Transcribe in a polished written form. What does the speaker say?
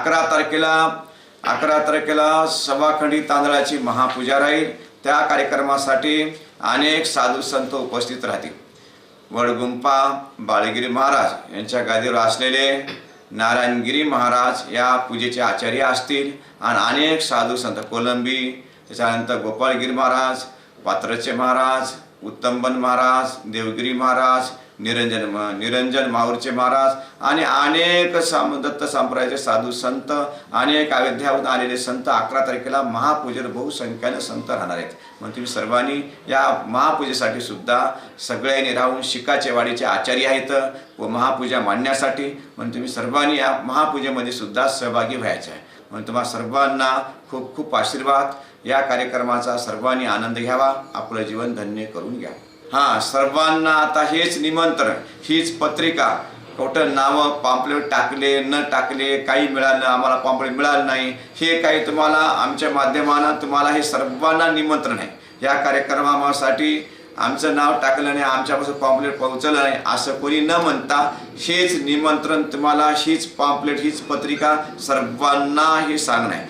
11 तारखेला सभाखंडी तांदळाची महापूजा राहील। त्या कार्यक्रमासाठी अनेक साधू संत उपस्थित राहतील। वडगुंपा बाळगिरी महाराज यांच्या गादीवर असलेले नारायणगिरी महाराज या पूजेचे आचार्य असतील आणि अनेक साधू संत कोलंबी, त्याच्यानंतर गोपाळगिरी महाराज, पात्रचे महाराज, उत्तमबन महाराज, देवगिरी महाराज, निरंजन माऊरचे महाराज आणि अनेक दत्त संप्रदायाचे साधू संत, अनेक अयोध्याहून आलेले संत 11 तारखेला महापूजेला बहुसंख्येने संत राहणार आहेत। मग तुम्ही सर्वांनी या महापूजेसाठी सुद्धा सगळ्यांनी राहून शिकाचे वाडीचे आचार्य आहेत व महापूजा मांडण्यासाठी म्हणून तुम्ही सर्वांनी या महापूजेमध्ये सुद्धा सहभागी व्हायचे आहे। म्हणून तुम्हा सर्वांना खूप खूप आशीर्वाद। या कार्यक्रमाचा सर्वांनी आनंद घ्यावा, आपलं जीवन धन्य करून घ्या। सर्वांना आता हेच निमंत्रण, हीच पत्रिका, कुठं नावं पॉम्पलेट टाकले न टाकले काही मिळालं, आम्हाला पॉम्पलेट मिळालं नाही, हे काही तुम्हाला आमच्या माध्यमानं तुम्हाला हे सर्वांना निमंत्रण आहे। या कार्यक्रमासाठी आमचं नाव टाकलं नाही, आमच्यापासून पॉम्पलेट पोहोचलं नाही असं कोणी न म्हणता हेच निमंत्रण तुम्हाला, हीच पॉम्पलेट, हीच पत्रिका सर्वांना हे सांगणं आहे।